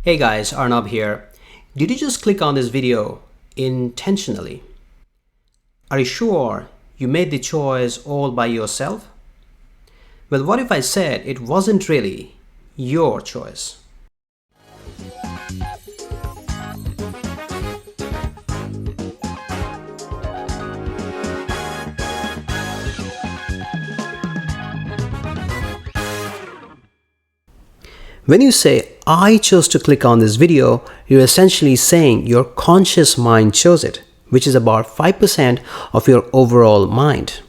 Hey guys, Arnab here. Did you just click on this video intentionally? Are you sure you made the choice all by yourself? Well, what if I said it wasn't really your choice? When you say, I chose to click on this video, you're essentially saying your conscious mind chose it, which is about 5% of your overall mind.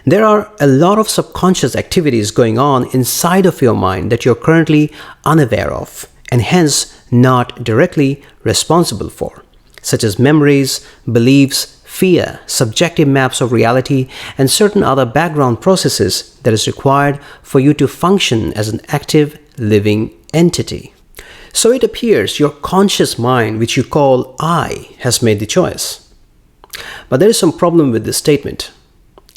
There are a lot of subconscious activities going on inside of your mind that you're currently unaware of, and hence not directly responsible for, such as memories, beliefs, fear, subjective maps of reality, and certain other background processes that is required for you to function as an active, living entity. So it appears your conscious mind, which you call I, has made the choice. But there is some problem with this statement.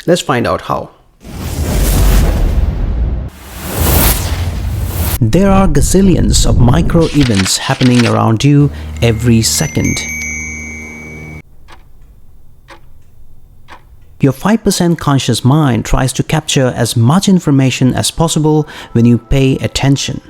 Let's find out how. There are gazillions of micro events happening around you every second. Your 5% conscious mind tries to capture as much information as possible when you pay attention.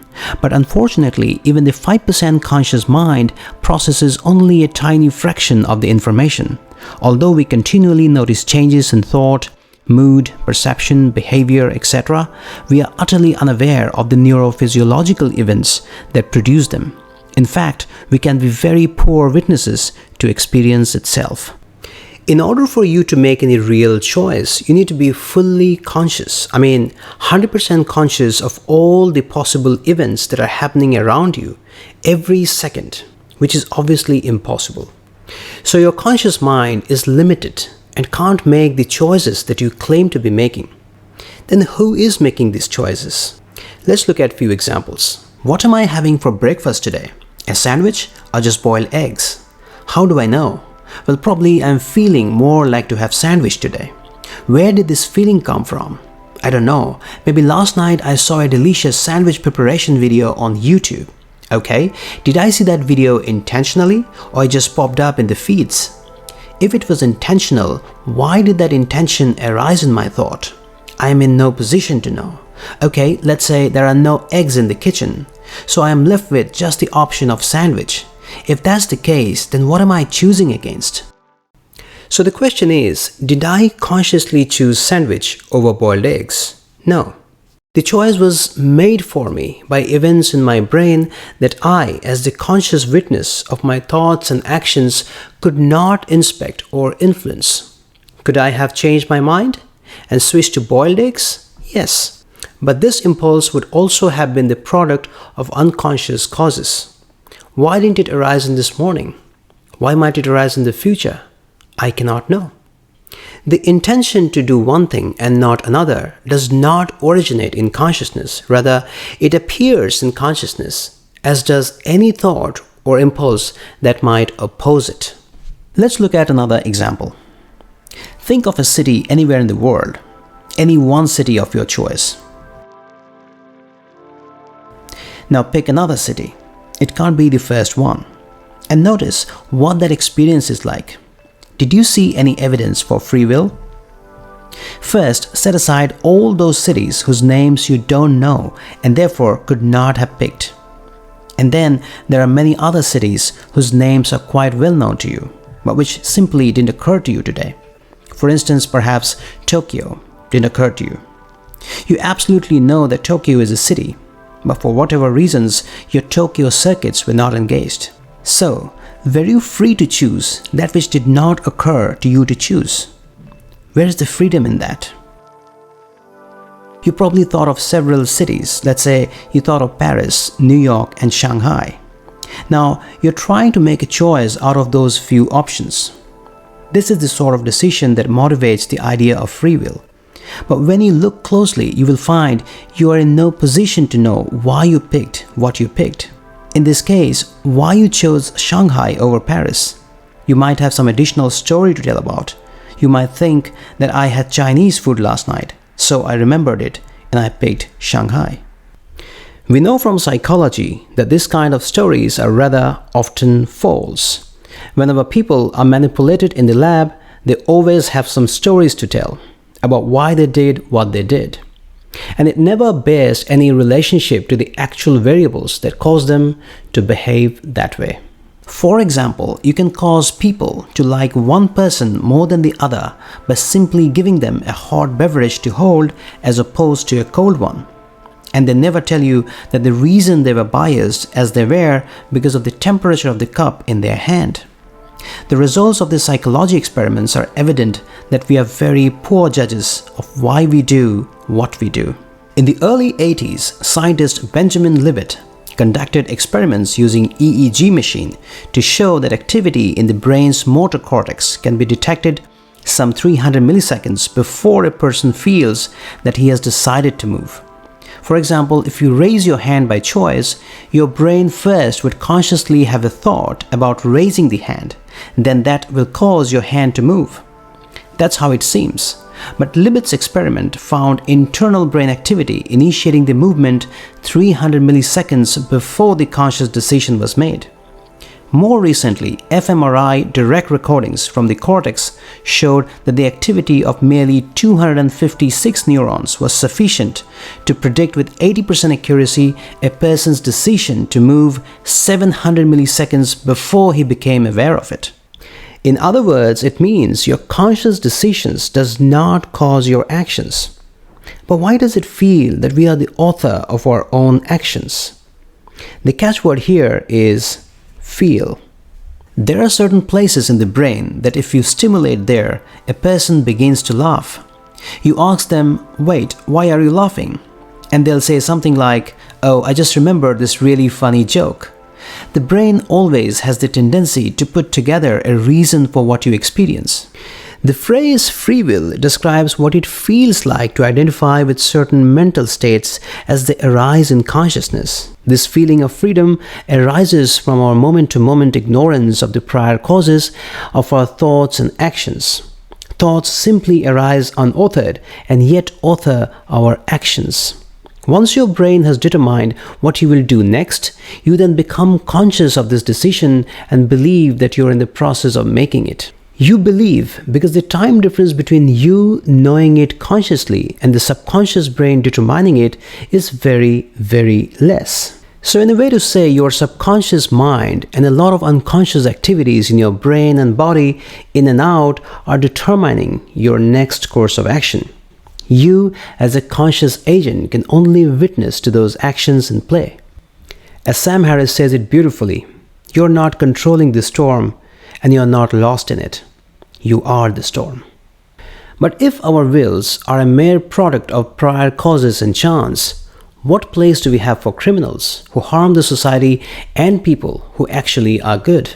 But unfortunately, even the 5% conscious mind processes only a tiny fraction of the information. Although we continually notice changes in thought, mood, perception, behavior, etc., we are utterly unaware of the neurophysiological events that produce them. In fact, we can be very poor witnesses to experience itself. In order for you to make any real choice, you need to be fully conscious. 100% conscious of all the possible events that are happening around you every second, which is obviously impossible. So your conscious mind is limited and can't make the choices that you claim to be making. Then who is making these choices? Let's look at a few examples. What am I having for breakfast today? A sandwich or just boiled eggs? How do I know? Well, probably I'm feeling more like to have sandwich today. Where did this feeling come from? I don't know. Maybe last night I saw a delicious sandwich preparation video on YouTube. Okay, did I see that video intentionally or it just popped up in the feeds? If it was intentional, why did that intention arise in my thought? I am in no position to know. Okay, let's say there are no eggs in the kitchen, so I am left with just the option of sandwich. If that's the case, then what am I choosing against? So the question is, did I consciously choose sandwich over boiled eggs? No. The choice was made for me by events in my brain that I, as the conscious witness of my thoughts and actions, could not inspect or influence. Could I have changed my mind and switched to boiled eggs? Yes. But this impulse would also have been the product of unconscious causes. Why didn't it arise in this morning? Why might it arise in the future? I cannot know. The intention to do one thing and not another does not originate in consciousness. Rather, it appears in consciousness, as does any thought or impulse that might oppose it. Let's look at another example. Think of a city anywhere in the world, any one city of your choice. Now pick another city. It can't be the first one. And notice what that experience is like. Did you see any evidence for free will? First, set aside all those cities whose names you don't know and therefore could not have picked. And then there are many other cities whose names are quite well known to you, but which simply didn't occur to you today. For instance, perhaps Tokyo didn't occur to you. You absolutely know that Tokyo is a city, but for whatever reasons, your Tokyo circuits were not engaged. So, were you free to choose that which did not occur to you to choose? Where is the freedom in that? You probably thought of several cities. Let's say you thought of Paris, New York, and Shanghai. Now, you're trying to make a choice out of those few options. This is the sort of decision that motivates the idea of free will. But when you look closely, you will find you are in no position to know why you picked what you picked. In this case, why you chose Shanghai over Paris. You might have some additional story to tell about. You might think that I had Chinese food last night, so I remembered it and I picked Shanghai. We know from psychology that this kind of stories are rather often false. Whenever people are manipulated in the lab, they always have some stories to tell about why they did what they did. And it never bears any relationship to the actual variables that cause them to behave that way. For example, you can cause people to like one person more than the other by simply giving them a hot beverage to hold as opposed to a cold one. And they never tell you that the reason they were biased as they were because of the temperature of the cup in their hand. The results of the psychology experiments are evident that we are very poor judges of why we do what we do. In the early 80s, scientist Benjamin Libet conducted experiments using EEG machine to show that activity in the brain's motor cortex can be detected some 300 milliseconds before a person feels that he has decided to move. For example, if you raise your hand by choice, your brain first would consciously have a thought about raising the hand, then that will cause your hand to move. That's how it seems. But Libet's experiment found internal brain activity initiating the movement 300 milliseconds before the conscious decision was made. More recently, fMRI direct recordings from the cortex showed that the activity of merely 256 neurons was sufficient to predict with 80% accuracy a person's decision to move 700 milliseconds before he became aware of it. In other words, it means your conscious decisions does not cause your actions. But why does it feel that we are the author of our own actions? The catchword here is feel. There are certain places in the brain that if you stimulate there, a person begins to laugh. You ask them, "Wait, why are you laughing?" And they'll say something like, "Oh, I just remembered this really funny joke." The brain always has the tendency to put together a reason for what you experience. The phrase free will describes what it feels like to identify with certain mental states as they arise in consciousness. This feeling of freedom arises from our moment-to-moment ignorance of the prior causes of our thoughts and actions. Thoughts simply arise unauthored and yet author our actions. Once your brain has determined what you will do next, you then become conscious of this decision and believe that you're in the process of making it. You believe because the time difference between you knowing it consciously and the subconscious brain determining it is very, very less. So in a way to say, your subconscious mind and a lot of unconscious activities in your brain and body in and out are determining your next course of action. You, as a conscious agent, can only witness to those actions in play. As Sam Harris says it beautifully, you're not controlling the storm and you're not lost in it. You are the storm. But if our wills are a mere product of prior causes and chance, what place do we have for criminals who harm the society and people who actually are good?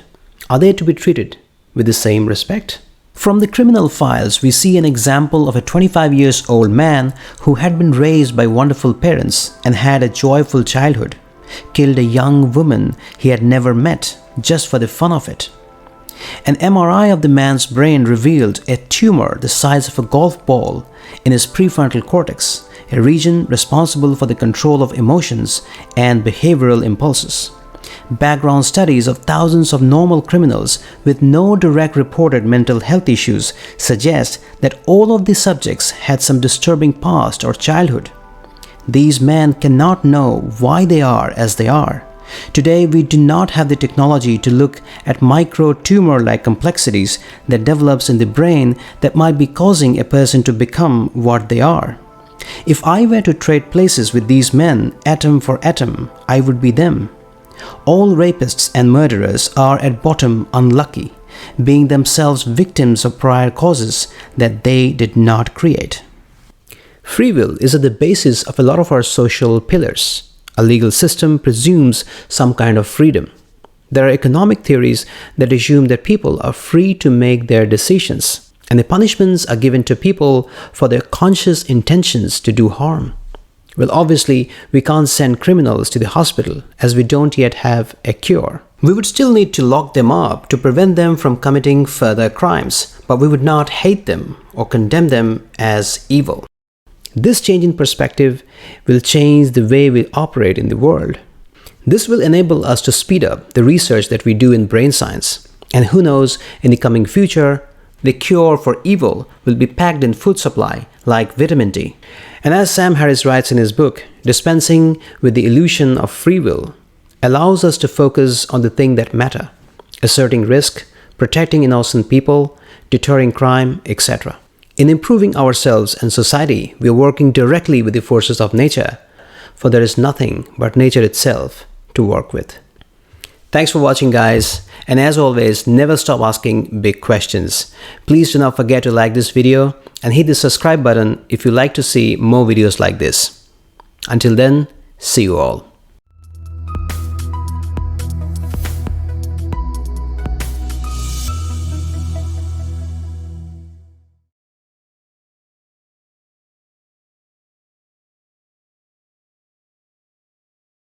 Are they to be treated with the same respect? From the criminal files, we see an example of a 25-year-old man who had been raised by wonderful parents and had a joyful childhood, killed a young woman he had never met just for the fun of it. An MRI of the man's brain revealed a tumor the size of a golf ball in his prefrontal cortex, a region responsible for the control of emotions and behavioral impulses. Background studies of thousands of normal criminals with no direct reported mental health issues suggest that all of the subjects had some disturbing past or childhood. These men cannot know why they are as they are. Today, we do not have the technology to look at micro-tumor-like complexities that develops in the brain that might be causing a person to become what they are. If I were to trade places with these men, atom for atom, I would be them. All rapists and murderers are at bottom unlucky, being themselves victims of prior causes that they did not create. Free will is at the basis of a lot of our social pillars. A legal system presumes some kind of freedom. There are economic theories that assume that people are free to make their decisions, and the punishments are given to people for their conscious intentions to do harm. Well, obviously, we can't send criminals to the hospital as we don't yet have a cure. We would still need to lock them up to prevent them from committing further crimes, but we would not hate them or condemn them as evil. This change in perspective will change the way we operate in the world. This will enable us to speed up the research that we do in brain science. And who knows, in the coming future, the cure for evil will be packed in food supply like vitamin D. And as Sam Harris writes in his book, dispensing with the illusion of free will allows us to focus on the things that matter, asserting risk, protecting innocent people, deterring crime, etc. In improving ourselves and society, we are working directly with the forces of nature, for there is nothing but nature itself to work with. Thanks for watching, guys, and as always, never stop asking big questions. Please do not forget to like this video and hit the subscribe button if you like to see more videos like this. Until then, see you all.